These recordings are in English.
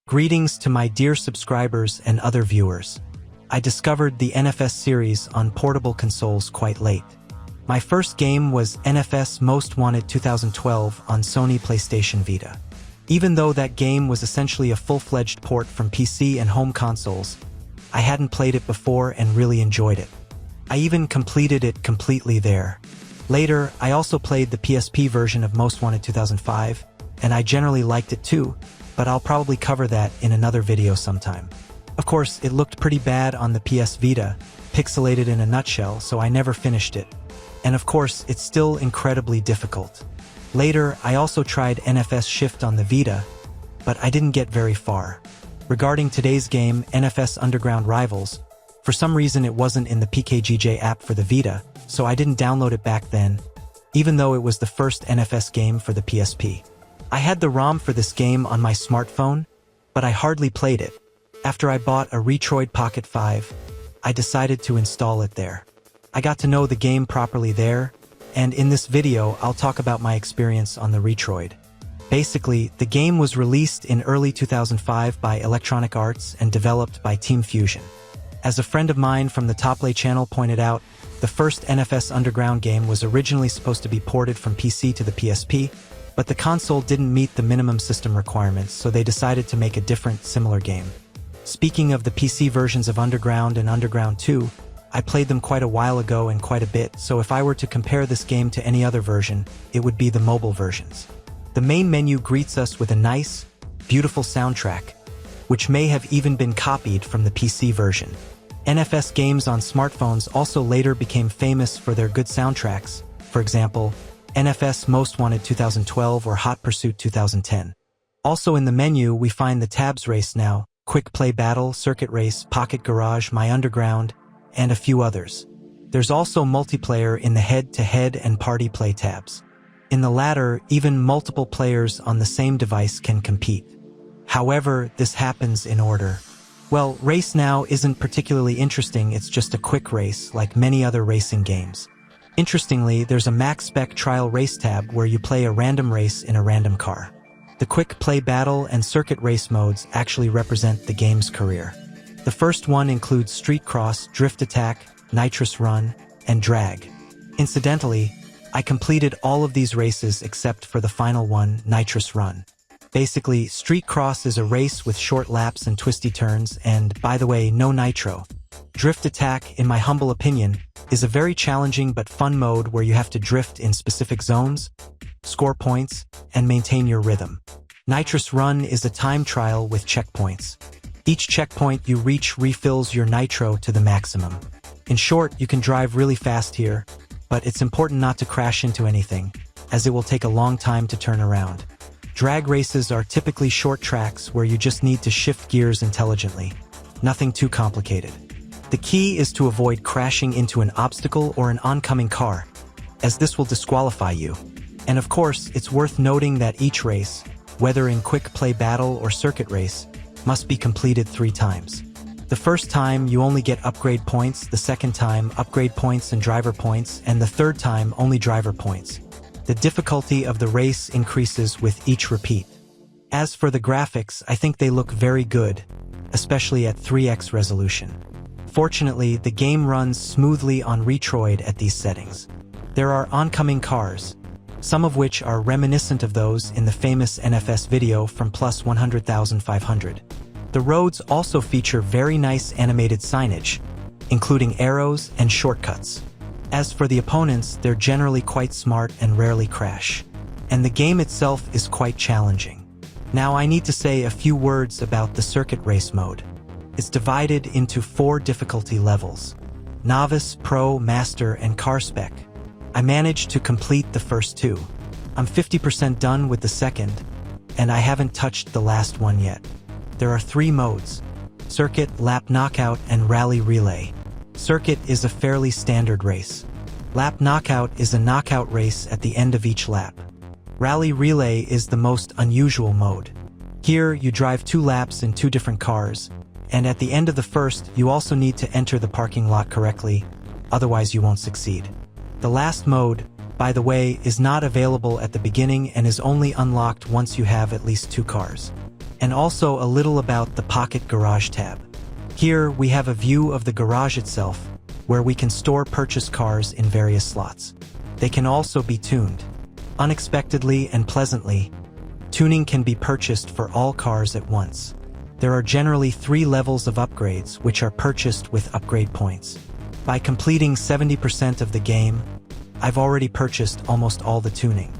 Greetings to my dear subscribers and other viewers. I discovered the NFS series on portable consoles quite late. My first game was NFS Most Wanted 2012 on Sony PlayStation Vita. Even though that game was essentially a full-fledged port from PC and home consoles, I hadn't played it before and really enjoyed it. I even completed it completely there. Later, I also played the PSP version of Most Wanted 2005, and I generally liked it too, but I'll probably cover that in another video sometime. Of course, it looked pretty bad on the PS Vita, pixelated in a nutshell, so I never finished it. And of course, it's still incredibly difficult. Later, I also tried NFS Shift on the Vita, but I didn't get very far. Regarding today's game, NFS Underground Rivals, for some reason it wasn't in the PKGJ app for the Vita, so I didn't download it back then, even though it was the first NFS game for the PSP. I had the ROM for this game on my smartphone, but I hardly played it. After I bought a Retroid Pocket 5, I decided to install it there. I got to know the game properly there, and in this video I'll talk about my experience on the Retroid. Basically, the game was released in early 2005 by Electronic Arts and developed by Team Fusion. As a friend of mine from the Toplay channel pointed out, the first NFS Underground game was originally supposed to be ported from PC to the PSP, but the console didn't meet the minimum system requirements, so they decided to make a different, similar game. Speaking of the PC versions of Underground and Underground 2, I played them quite a while ago and quite a bit, so if I were to compare this game to any other version, it would be the mobile versions. The main menu greets us with a nice, beautiful soundtrack, which may have even been copied from the PC version. NFS games on smartphones also later became famous for their good soundtracks, for example, NFS Most Wanted 2012 or Hot Pursuit 2010. Also in the menu we find the tabs Race Now, Quick Play Battle, Circuit Race, Pocket Garage, My Underground, and a few others. There's also multiplayer in the head-to-head and party play tabs. In the latter, even multiple players on the same device can compete. However, this happens in order. Well, Race Now isn't particularly interesting, it's just a quick race, like many other racing games. Interestingly, there's a max spec trial race tab where you play a random race in a random car. The quick play battle and circuit race modes actually represent the game's career. The first one includes Street Cross, Drift Attack, Nitrous Run, and Drag. Incidentally, I completed all of these races except for the final one, Nitrous Run. Basically, Street Cross is a race with short laps and twisty turns, and, by the way, no nitro. Drift Attack, in my humble opinion, is a very challenging but fun mode where you have to drift in specific zones, score points, and maintain your rhythm. Nitrous Run is a time trial with checkpoints. Each checkpoint you reach refills your nitro to the maximum. In short, you can drive really fast here, but it's important not to crash into anything, as it will take a long time to turn around. Drag races are typically short tracks where you just need to shift gears intelligently. Nothing too complicated. The key is to avoid crashing into an obstacle or an oncoming car, as this will disqualify you. And of course, it's worth noting that each race, whether in quick play battle or circuit race, must be completed 3 times. The first time you only get upgrade points, the second time upgrade points and driver points, and the third time only driver points. The difficulty of the race increases with each repeat. As for the graphics, I think they look very good, especially at 3x resolution. Fortunately, the game runs smoothly on Retroid at these settings. There are oncoming cars, some of which are reminiscent of those in the famous NFS video from Plus 100,500. The roads also feature very nice animated signage, including arrows and shortcuts. As for the opponents, they're generally quite smart and rarely crash. And the game itself is quite challenging. Now I need to say a few words about the circuit race mode. It's divided into 4 difficulty levels: Novice, Pro, Master, and Car Spec. I managed to complete the first 2. I'm 50% done with the second, and I haven't touched the last one yet. There are 3 modes: Circuit, Lap Knockout, and Rally Relay. Circuit is a fairly standard race. Lap Knockout is a knockout race at the end of each lap. Rally Relay is the most unusual mode. Here, you drive 2 laps in 2 different cars, and at the end of the first, you also need to enter the parking lot correctly, otherwise you won't succeed. The last mode, by the way, is not available at the beginning and is only unlocked once you have at least 2 cars. and also a little about the Pocket Garage tab. Here we have a view of the garage itself, where we can store purchased cars in various slots. They can also be tuned. Unexpectedly and pleasantly, tuning can be purchased for all cars at once. There are generally 3 levels of upgrades which are purchased with upgrade points. By completing 70% of the game, I've already purchased almost all the tuning.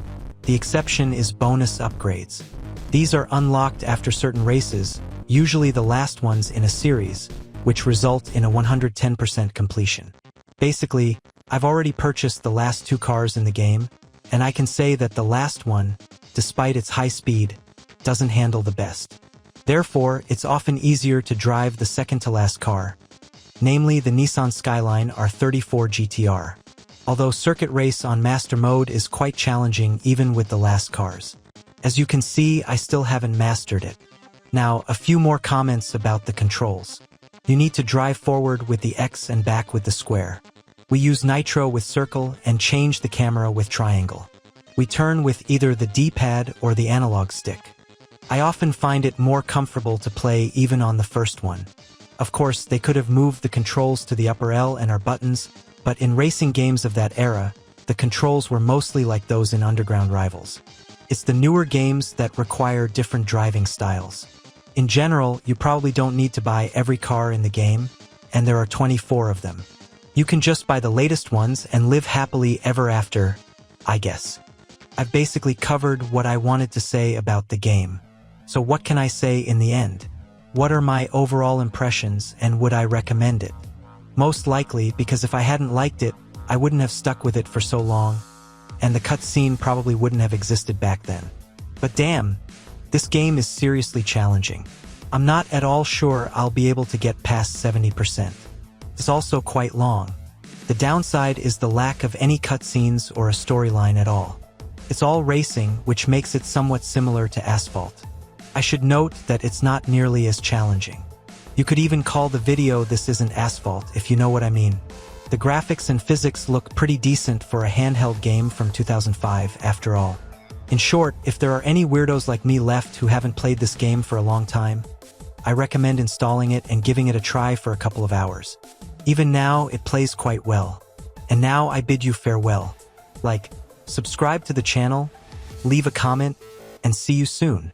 The exception is bonus upgrades. These are unlocked after certain races, usually the last ones in a series, which result in a 110% completion. Basically, I've already purchased the last 2 cars in the game, and I can say that the last one, despite its high speed, doesn't handle the best. Therefore, it's often easier to drive the second-to-last car, namely the Nissan Skyline R34 GTR. Although Circuit Race on Master Mode is quite challenging even with the last cars. As you can see, I still haven't mastered it. Now, a few more comments about the controls. You need to drive forward with the X and back with the square. We use Nitro with circle and change the camera with triangle. We turn with either the D-pad or the analog stick. I often find it more comfortable to play even on the first one. Of course, they could have moved the controls to the upper L and R buttons, but in racing games of that era, the controls were mostly like those in Underground Rivals. It's the newer games that require different driving styles. In general, you probably don't need to buy every car in the game, and there are 24 of them. You can just buy the latest ones and live happily ever after, I guess. I've basically covered what I wanted to say about the game. So what can I say in the end? What are my overall impressions and would I recommend it? Most likely, because if I hadn't liked it, I wouldn't have stuck with it for so long, and the cutscene probably wouldn't have existed back then. But damn, this game is seriously challenging. I'm not at all sure I'll be able to get past 70%. It's also quite long. The downside is the lack of any cutscenes or a storyline at all. It's all racing, which makes it somewhat similar to Asphalt. I should note that it's not nearly as challenging. You could even call the video This Isn't Asphalt, if you know what I mean. The graphics and physics look pretty decent for a handheld game from 2005, after all. In short, if there are any weirdos like me left who haven't played this game for a long time, I recommend installing it and giving it a try for a couple of hours. Even now, it plays quite well. And now I bid you farewell. Like, subscribe to the channel, leave a comment, and see you soon.